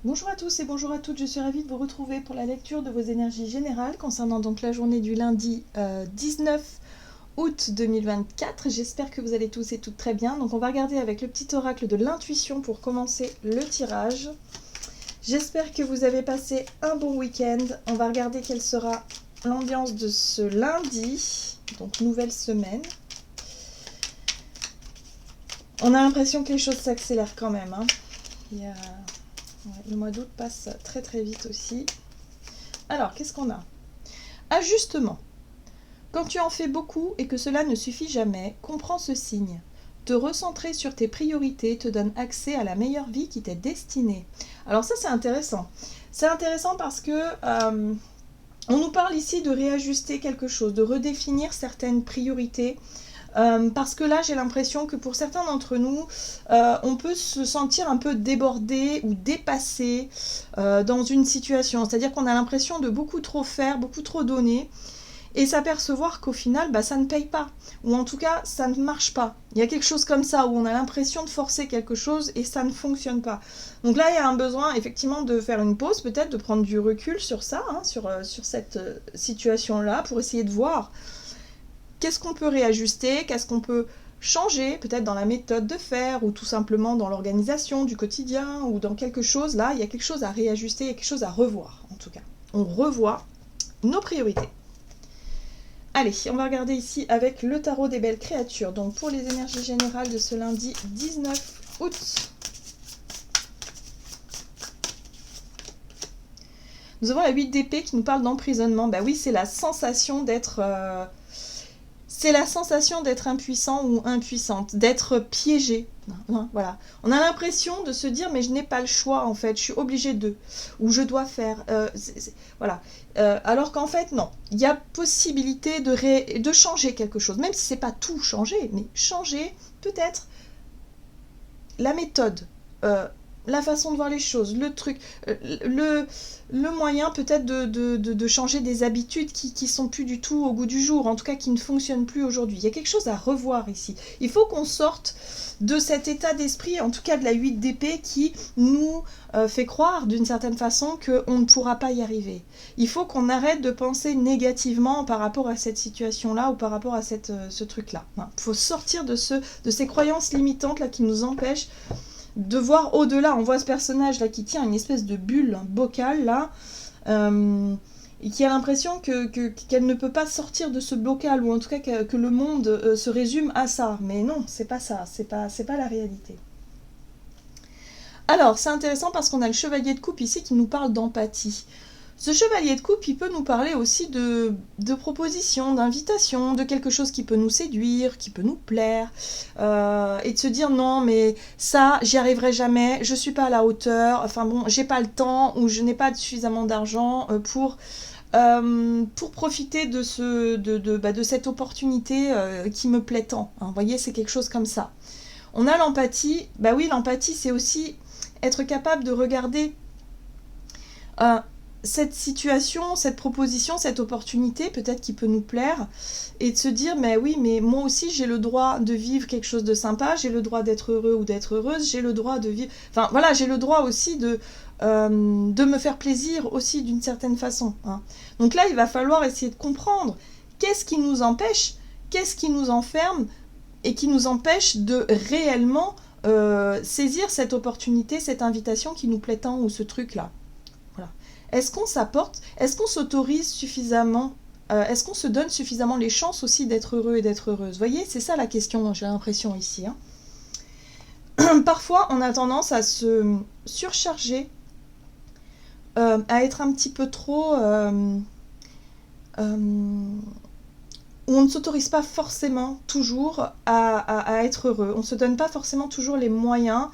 Bonjour à tous et bonjour à toutes, je suis ravie de vous retrouver pour la lecture de vos énergies générales concernant donc la journée du lundi 19 août 2024. J'espère que vous allez tous et toutes très bien. Donc on va regarder avec le petit oracle de l'intuition pour commencer le tirage. J'espère que vous avez passé un bon week-end. On va regarder quelle sera l'ambiance de ce lundi, donc nouvelle semaine. On a l'impression que les choses s'accélèrent quand même, hein. Le mois d'août passe très très vite aussi. Alors, qu'est-ce qu'on a? Ajustement. Quand tu en fais beaucoup et que cela ne suffit jamais, comprends ce signe. Te recentrer sur tes priorités te donne accès à la meilleure vie qui t'est destinée. Alors ça, c'est intéressant. C'est intéressant parce que on nous parle ici de réajuster quelque chose, de redéfinir certaines priorités. Parce que là, j'ai l'impression que pour certains d'entre nous, on peut se sentir un peu débordé ou dépassé dans une situation. C'est-à-dire qu'on a l'impression de beaucoup trop faire, beaucoup trop donner, et s'apercevoir qu'au final, ça ne paye pas. Ou en tout cas, ça ne marche pas. Il y a quelque chose comme ça, où on a l'impression de forcer quelque chose et ça ne fonctionne pas. Donc là, il y a un besoin, effectivement, de faire une pause, peut-être de prendre du recul sur ça, hein, sur cette situation-là, pour essayer de voir qu'est-ce qu'on peut réajuster, qu'est-ce qu'on peut changer, peut-être dans la méthode de faire, ou tout simplement dans l'organisation du quotidien, ou dans quelque chose, là, il y a quelque chose à réajuster, il y a quelque chose à revoir, en tout cas. On revoit nos priorités. Allez, on va regarder ici avec le tarot des belles créatures, donc pour les énergies générales de ce lundi 19 août. Nous avons la 8 d'épée qui nous parle d'emprisonnement. Bah oui, c'est la sensation d'être... C'est la sensation d'être impuissant ou impuissante, d'être piégé. Voilà. On a l'impression de se dire mais je n'ai pas le choix en fait, je suis obligée de, ou je dois faire. Voilà. Alors qu'en fait non, il y a possibilité de changer quelque chose, même si c'est pas tout changer, mais changer peut-être la méthode. La façon de voir les choses, le truc, le moyen peut-être de changer des habitudes qui sont plus du tout au goût du jour, en tout cas qui ne fonctionnent plus aujourd'hui. Il y a quelque chose à revoir ici. Il faut qu'on sorte de cet état d'esprit, en tout cas de la 8 d'épée, qui nous fait croire d'une certaine façon qu'on ne pourra pas y arriver. Il faut qu'on arrête de penser négativement par rapport à cette situation-là ou par rapport à ce truc-là. Il faut sortir de ces croyances limitantes là qui nous empêchent de voir au-delà. On voit ce personnage là qui tient une espèce de bulle, un bocal là, et qui a l'impression qu'elle ne peut pas sortir de ce bocal, ou en tout cas que le monde se résume à ça. Mais non, c'est pas ça, c'est pas la réalité. Alors, c'est intéressant parce qu'on a le chevalier de coupe ici qui nous parle d'empathie. Ce chevalier de coupe, il peut nous parler aussi de propositions, d'invitations, de quelque chose qui peut nous séduire, qui peut nous plaire, et de se dire non, mais ça, j'y arriverai jamais, je suis pas à la hauteur, enfin bon, j'ai pas le temps, ou je n'ai pas suffisamment d'argent pour profiter de cette opportunité qui me plaît tant. Hein. Vous voyez, c'est quelque chose comme ça. On a l'empathie. Bah oui, l'empathie, c'est aussi être capable de regarder cette situation, cette proposition, cette opportunité peut-être qui peut nous plaire, et de se dire mais oui, mais moi aussi j'ai le droit de vivre quelque chose de sympa, j'ai le droit d'être heureux ou d'être heureuse, j'ai le droit de vivre, enfin voilà, j'ai le droit aussi de me faire plaisir aussi d'une certaine façon, hein. Donc là il va falloir essayer de comprendre qu'est-ce qui nous empêche, qu'est-ce qui nous enferme et qui nous empêche de réellement saisir cette opportunité, cette invitation qui nous plaît tant, ou ce truc là. Voilà. Est-ce qu'on s'apporte, est-ce qu'on s'autorise suffisamment, est-ce qu'on se donne suffisamment les chances aussi d'être heureux et d'être heureuse? Vous voyez, c'est ça la question, j'ai l'impression ici, hein. Parfois, on a tendance à se surcharger, à être un petit peu trop... où on ne s'autorise pas forcément toujours à être heureux. On ne se donne pas forcément toujours les moyens,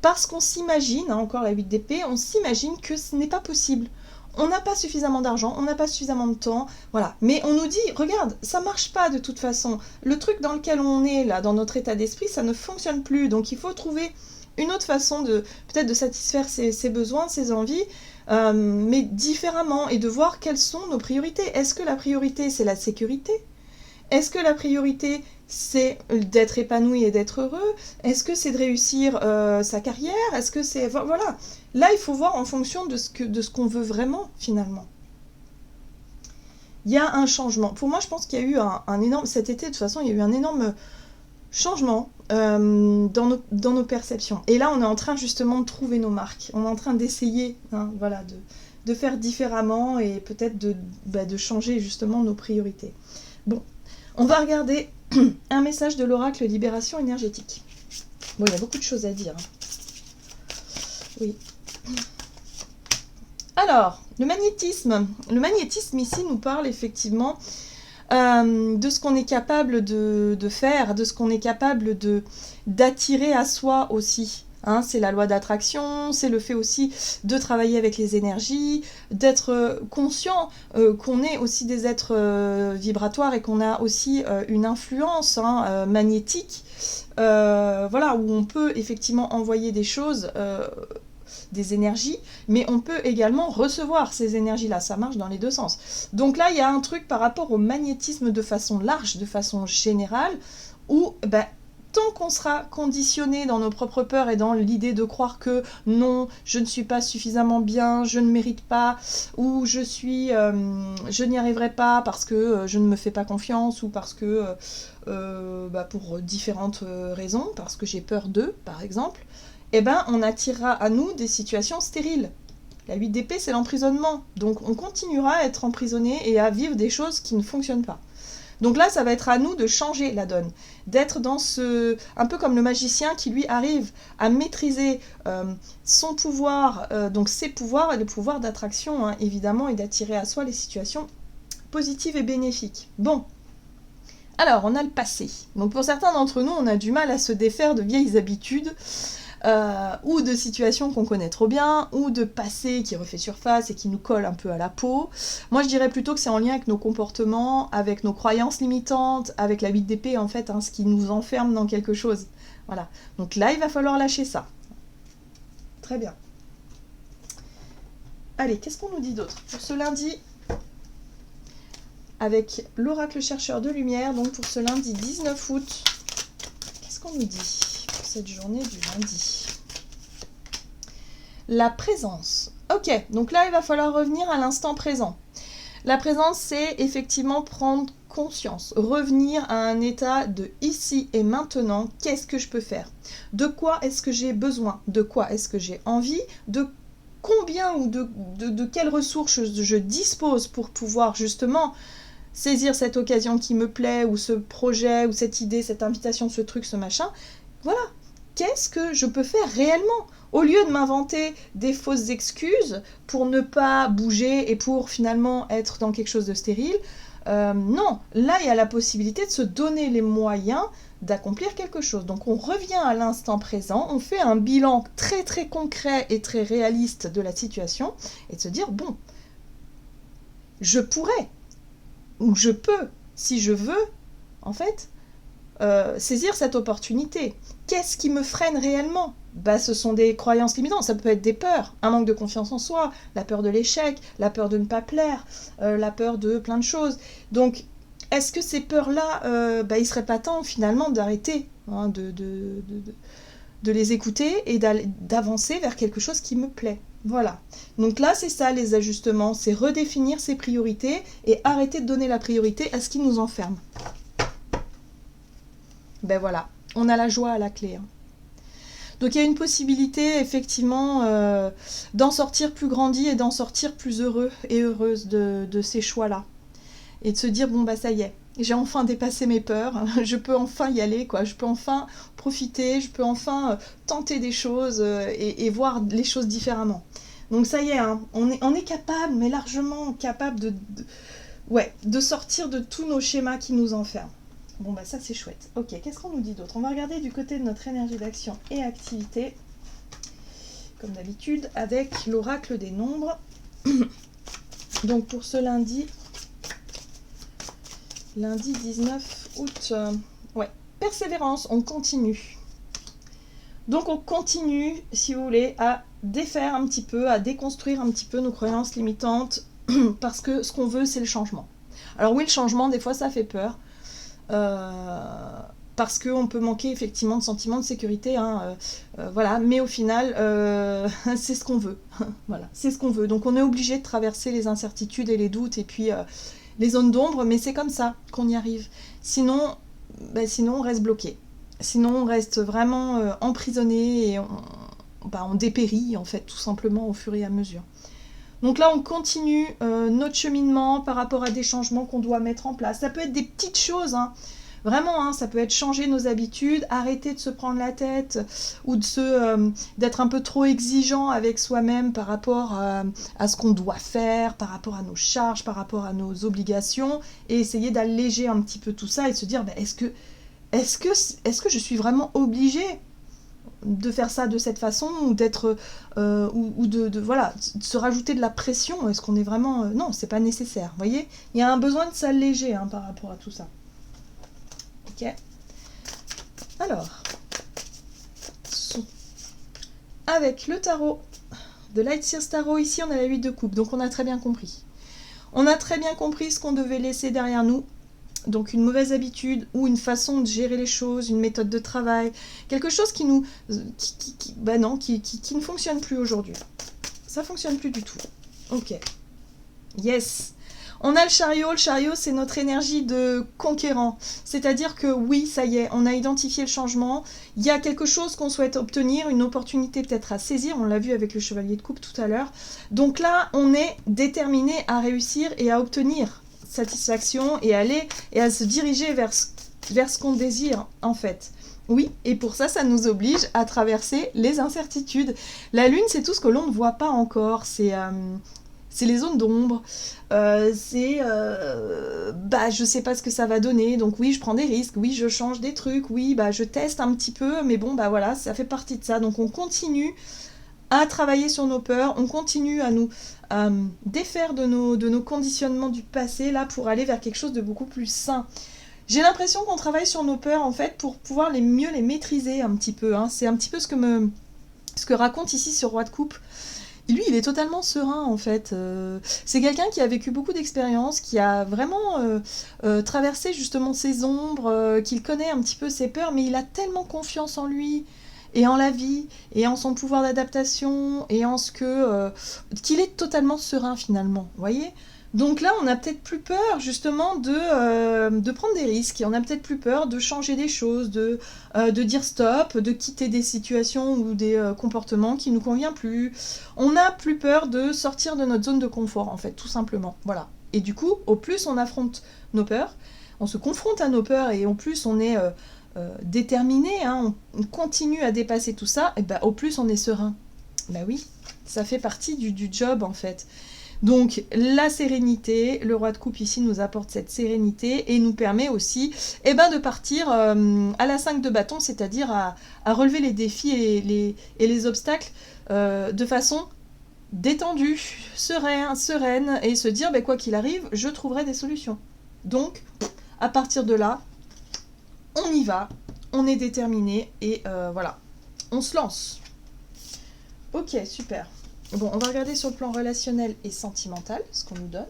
parce qu'on s'imagine, hein, encore la 8 d'épée, on s'imagine que ce n'est pas possible. On n'a pas suffisamment d'argent, on n'a pas suffisamment de temps, voilà. Mais on nous dit, regarde, ça marche pas de toute façon. Le truc dans lequel on est, là, dans notre état d'esprit, ça ne fonctionne plus. Donc il faut trouver une autre façon peut-être de satisfaire ses besoins, ses envies, mais différemment, et de voir quelles sont nos priorités. Est-ce que la priorité, c'est la sécurité ? Est-ce que la priorité, c'est d'être épanoui et d'être heureux? Est-ce que c'est de réussir sa carrière? Est-ce que c'est... Voilà. Là, il faut voir en fonction de ce qu'on veut vraiment, finalement. Il y a un changement. Pour moi, je pense qu'il y a eu un énorme... Cet été, de toute façon, il y a eu un énorme changement dans nos perceptions. Et là, on est en train justement de trouver nos marques. On est en train d'essayer, hein, voilà, de faire différemment et peut-être de changer justement nos priorités. Bon, on va regarder un message de l'oracle Libération énergétique. Bon, il y a beaucoup de choses à dire. Oui. Alors, le magnétisme. Le magnétisme ici nous parle effectivement de ce qu'on est capable de faire, de ce qu'on est capable d'attirer à soi aussi. Hein, c'est la loi d'attraction, c'est le fait aussi de travailler avec les énergies, d'être conscient qu'on est aussi des êtres vibratoires et qu'on a aussi une influence magnétique, voilà, où on peut effectivement envoyer des choses, des énergies, mais on peut également recevoir ces énergies-là, ça marche dans les deux sens. Donc là, il y a un truc par rapport au magnétisme de façon large, de façon générale, où tant qu'on sera conditionné dans nos propres peurs et dans l'idée de croire que non, je ne suis pas suffisamment bien, je ne mérite pas, ou je n'y arriverai pas parce que je ne me fais pas confiance, ou parce que pour différentes raisons, parce que j'ai peur d'eux, par exemple, on attirera à nous des situations stériles. La 8 d'épée, c'est l'emprisonnement. Donc on continuera à être emprisonné et à vivre des choses qui ne fonctionnent pas. Donc là, ça va être à nous de changer la donne, d'être dans un peu comme le magicien qui lui arrive à maîtriser son pouvoir, donc ses pouvoirs et le pouvoir d'attraction, hein, évidemment, et d'attirer à soi les situations positives et bénéfiques. Bon, alors on a le passé. Donc pour certains d'entre nous, on a du mal à se défaire de vieilles habitudes, ou de situations qu'on connaît trop bien, ou de passé qui refait surface et qui nous colle un peu à la peau. Moi je dirais plutôt que c'est en lien avec nos comportements, avec nos croyances limitantes, avec la 8 d'épée en fait, hein, ce qui nous enferme dans quelque chose. Voilà. Donc là il va falloir lâcher ça. Très bien. Allez, qu'est-ce qu'on nous dit d'autre pour ce lundi avec l'oracle chercheur de lumière, donc pour ce lundi 19 août, qu'est-ce qu'on nous dit cette journée du lundi? La présence. Ok, donc là, il va falloir revenir à l'instant présent. La présence, c'est effectivement prendre conscience, revenir à un état de ici et maintenant. Qu'est-ce que je peux faire? De quoi est-ce que j'ai besoin? De quoi est-ce que j'ai envie? De combien ou de quelles ressources je dispose pour pouvoir justement saisir cette occasion qui me plaît, ou ce projet, ou cette idée, cette invitation, ce truc, ce machin? Voilà. Qu'est-ce que je peux faire réellement? Au lieu de m'inventer des fausses excuses pour ne pas bouger et pour finalement être dans quelque chose de stérile, non, là il y a la possibilité de se donner les moyens d'accomplir quelque chose. Donc on revient à l'instant présent, on fait un bilan très très concret et très réaliste de la situation et de se dire, bon, je pourrais, ou je peux, si je veux, en fait, saisir cette opportunité. Qu'est-ce qui me freine réellement? Ce sont des croyances limitantes, ça peut être des peurs, un manque de confiance en soi, la peur de l'échec, la peur de ne pas plaire, la peur de plein de choses. Donc, est-ce que ces peurs-là, il serait pas temps finalement d'arrêter, hein, de les écouter et d'avancer vers quelque chose qui me plaît? Voilà. Donc là, c'est ça les ajustements, c'est redéfinir ses priorités et arrêter de donner la priorité à ce qui nous enferme. Voilà, on a la joie à la clé. Hein. Donc il y a une possibilité effectivement d'en sortir plus grandi et d'en sortir plus heureux et heureuse de ces choix-là. Et de se dire, ça y est, j'ai enfin dépassé mes peurs, je peux enfin y aller, quoi. Je peux enfin profiter, je peux enfin tenter des choses et voir les choses différemment. Donc ça y est, hein, on est capable, mais largement capable de sortir de tous nos schémas qui nous enferment. Ça c'est chouette. Ok, qu'est-ce qu'on nous dit d'autre? On va regarder du côté de notre énergie d'action et activité, comme d'habitude, avec l'oracle des nombres. Donc pour ce lundi 19 août, persévérance, on continue. Donc on continue, si vous voulez, à défaire un petit peu, à déconstruire un petit peu nos croyances limitantes, parce que ce qu'on veut, c'est le changement. Alors oui, le changement, des fois, ça fait peur. parce qu'on peut manquer effectivement de sentiment de sécurité, hein, voilà, mais au final, c'est ce qu'on veut. Voilà, c'est ce qu'on veut. Donc on est obligé de traverser les incertitudes et les doutes et puis les zones d'ombre, mais c'est comme ça qu'on y arrive. Sinon, sinon on reste bloqué. Sinon on reste vraiment emprisonné et on dépérit en fait tout simplement au fur et à mesure. Donc là, on continue notre cheminement par rapport à des changements qu'on doit mettre en place. Ça peut être des petites choses, hein. Vraiment, hein, ça peut être changer nos habitudes, arrêter de se prendre la tête ou d'être un peu trop exigeant avec soi-même par rapport à ce qu'on doit faire, par rapport à nos charges, par rapport à nos obligations, et essayer d'alléger un petit peu tout ça et de se dire, est-ce que je suis vraiment obligée de faire ça de cette façon ou d'être ou voilà, de se rajouter de la pression? Est-ce qu'on est vraiment non, c'est pas nécessaire, vous voyez, il y a un besoin de s'alléger, hein, par rapport à tout ça. Ok, alors avec le tarot de Light Seers Tarot, ici on a la 8 de coupe, donc on a très bien compris ce qu'on devait laisser derrière nous. Donc une mauvaise habitude ou une façon de gérer les choses, une méthode de travail, quelque chose qui nous, qui ne fonctionne plus aujourd'hui. Ça fonctionne plus du tout. Ok. Yes. On a le chariot c'est notre énergie de conquérant. C'est-à-dire que oui, ça y est, on a identifié le changement, il y a quelque chose qu'on souhaite obtenir, une opportunité peut-être à saisir, on l'a vu avec le chevalier de coupe tout à l'heure. Donc là, on est déterminé à réussir et à obtenir satisfaction et à se diriger vers ce qu'on désire en fait. Oui, et pour ça, ça nous oblige à traverser les incertitudes. La lune, c'est tout ce que l'on ne voit pas encore, c'est les zones d'ombre, je sais pas ce que ça va donner, donc oui, je prends des risques, oui, je change des trucs, oui, je teste un petit peu, mais bon, voilà, ça fait partie de ça, donc on continue à travailler sur nos peurs, on continue à nous défaire de nos conditionnements du passé, là, pour aller vers quelque chose de beaucoup plus sain. J'ai l'impression qu'on travaille sur nos peurs, en fait, pour pouvoir mieux les maîtriser un petit peu, hein. C'est un petit peu ce que raconte ici ce roi de coupe. Lui, il est totalement serein, en fait. C'est quelqu'un qui a vécu beaucoup d'expériences, qui a vraiment traversé justement ses ombres, qu'il connaît un petit peu ses peurs, mais il a tellement confiance en lui, et en la vie, et en son pouvoir d'adaptation, et en ce qu'il est totalement serein, finalement, vous voyez ? Donc là, on n'a peut-être plus peur, justement, de prendre des risques, et on n'a peut-être plus peur de changer des choses, de dire stop, de quitter des situations ou des comportements qui ne nous conviennent plus. On n'a plus peur de sortir de notre zone de confort, en fait, tout simplement. Voilà. Et du coup, au plus on affronte nos peurs, on se confronte à nos peurs, et au plus on est déterminé, hein, on continue à dépasser tout ça, et au plus on est serein. Oui, ça fait partie du job, en fait. Donc la sérénité, le roi de coupe ici nous apporte cette sérénité et nous permet aussi de partir à la 5 de bâton, c'est-à-dire à relever les défis et les obstacles de façon détendue, sereine, et se dire quoi qu'il arrive, je trouverai des solutions. Donc à partir de là, on y va, on est déterminé et voilà, on se lance. Ok, super. Bon, on va regarder sur le plan relationnel et sentimental ce qu'on nous donne.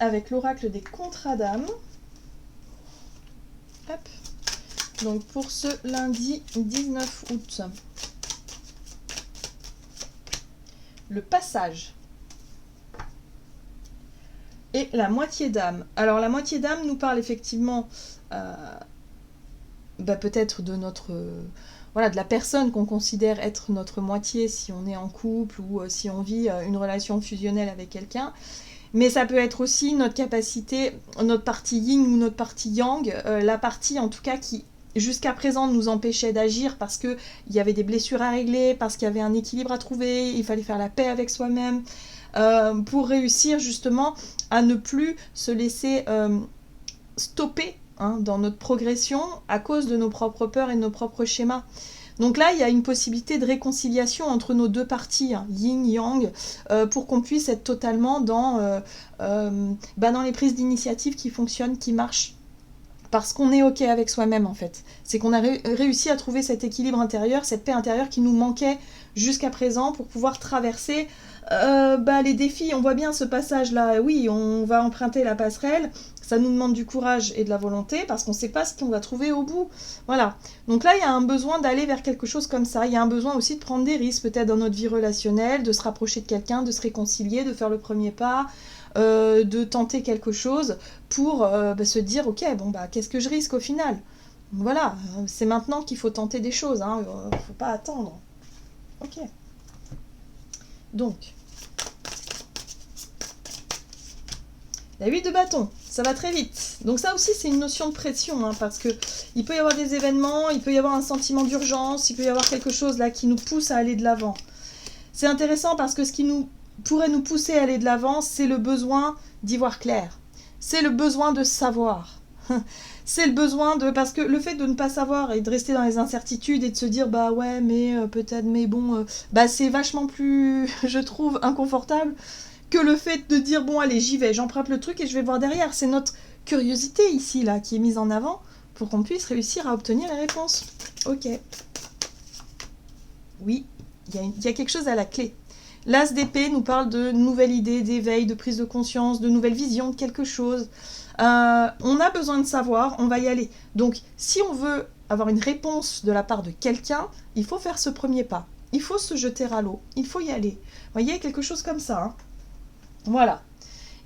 Avec l'oracle des contrats d'âme. Hop. Donc pour ce lundi 19 août. Le passage. Et la moitié d'âme. Alors la moitié d'âme nous parle effectivement peut-être de de la personne qu'on considère être notre moitié si on est en couple ou si on vit une relation fusionnelle avec quelqu'un. Mais ça peut être aussi notre capacité, notre partie yin ou notre partie yang, la partie en tout cas qui jusqu'à présent nous empêchait d'agir parce qu'il y avait des blessures à régler, parce qu'il y avait un équilibre à trouver, il fallait faire la paix avec soi-même, pour réussir justement à ne plus se laisser stopper dans notre progression à cause de nos propres peurs et de nos propres schémas. Donc là, il y a une possibilité de réconciliation entre nos deux parties, yin, yang, pour qu'on puisse être totalement dans les prises d'initiative qui fonctionnent, qui marchent parce qu'on est OK avec soi-même en fait. C'est qu'on a réussi à trouver cet équilibre intérieur, cette paix intérieure qui nous manquait jusqu'à présent pour pouvoir traverser les défis. On voit bien ce passage-là, oui, on va emprunter la passerelle, ça nous demande du courage et de la volonté parce qu'on ne sait pas ce qu'on va trouver au bout. Voilà. Donc là, il y a un besoin d'aller vers quelque chose comme ça. Il y a un besoin aussi de prendre des risques, peut-être dans notre vie relationnelle, de se rapprocher de quelqu'un, de se réconcilier, de faire le premier pas, de tenter quelque chose pour se dire, ok, bon, qu'est-ce que je risque au final? Voilà, c'est maintenant qu'il faut tenter des choses, hein, faut pas attendre. Ok. Donc, la 8 de bâton, ça va très vite. Donc ça aussi, c'est une notion de pression, hein, parce que il peut y avoir des événements, il peut y avoir un sentiment d'urgence, il peut y avoir quelque chose là qui nous pousse à aller de l'avant. C'est intéressant parce que ce qui pourrait nous pousser à aller de l'avant, c'est le besoin d'y voir clair. C'est le besoin de savoir. C'est le besoin de... Parce que le fait de ne pas savoir et de rester dans les incertitudes et de se dire, ouais, mais peut-être, mais bon... c'est vachement plus, je trouve, inconfortable que le fait de dire, bon, allez, j'y vais, j'emprunte le truc et je vais voir derrière. C'est notre curiosité ici, là, qui est mise en avant pour qu'on puisse réussir à obtenir les réponses. Ok. Oui, il y a quelque chose à la clé. L'As d'épée nous parle de nouvelles idées, d'éveil, de prise de conscience, de nouvelles visions de quelque chose. On a besoin de savoir, on va y aller. Donc, si on veut avoir une réponse de la part de quelqu'un, il faut faire ce premier pas. Il faut se jeter à l'eau, il faut y aller. Vous voyez, quelque chose comme ça. Hein. Voilà.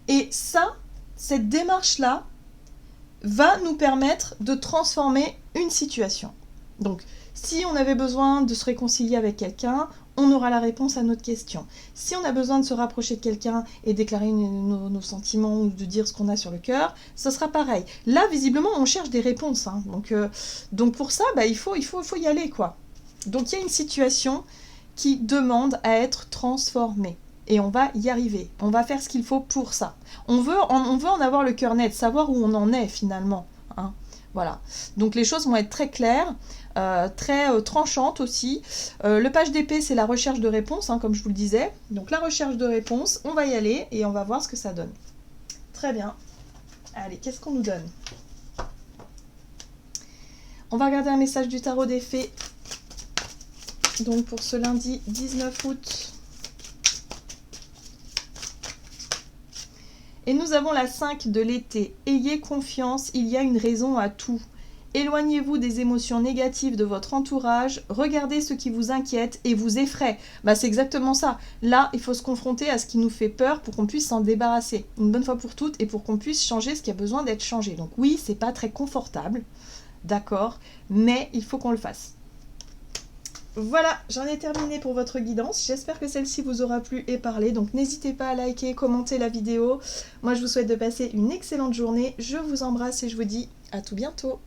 Et ça, cette démarche-là, va nous permettre de transformer une situation. Donc, si on avait besoin de se réconcilier avec quelqu'un, on aura la réponse à notre question. Si on a besoin de se rapprocher de quelqu'un et déclarer nos sentiments ou de dire ce qu'on a sur le cœur, ce sera pareil. Là, visiblement, on cherche des réponses. Hein. Donc pour ça, il faut y aller, quoi. Donc il y a une situation qui demande à être transformée. Et on va y arriver. On va faire ce qu'il faut pour ça. On veut en avoir le cœur net, savoir où on en est finalement. Hein. Voilà. Donc les choses vont être très claires, très tranchantes aussi. Le page d'épée, c'est la recherche de réponse, hein, comme je vous le disais. Donc la recherche de réponse, on va y aller et on va voir ce que ça donne. Très bien. Allez, qu'est-ce qu'on nous donne? On va regarder un message du tarot des fées. Donc pour ce lundi 19 août. Et nous avons la 5 de l'été. Ayez confiance, il y a une raison à tout. Éloignez-vous des émotions négatives de votre entourage, regardez ce qui vous inquiète et vous effraie. C'est exactement ça. Là, il faut se confronter à ce qui nous fait peur pour qu'on puisse s'en débarrasser, une bonne fois pour toutes, et pour qu'on puisse changer ce qui a besoin d'être changé. Donc oui, c'est pas très confortable, d'accord, mais il faut qu'on le fasse. Voilà, j'en ai terminé pour votre guidance. J'espère que celle-ci vous aura plu et parlé. Donc n'hésitez pas à liker, commenter la vidéo. Moi, je vous souhaite de passer une excellente journée. Je vous embrasse et je vous dis à tout bientôt.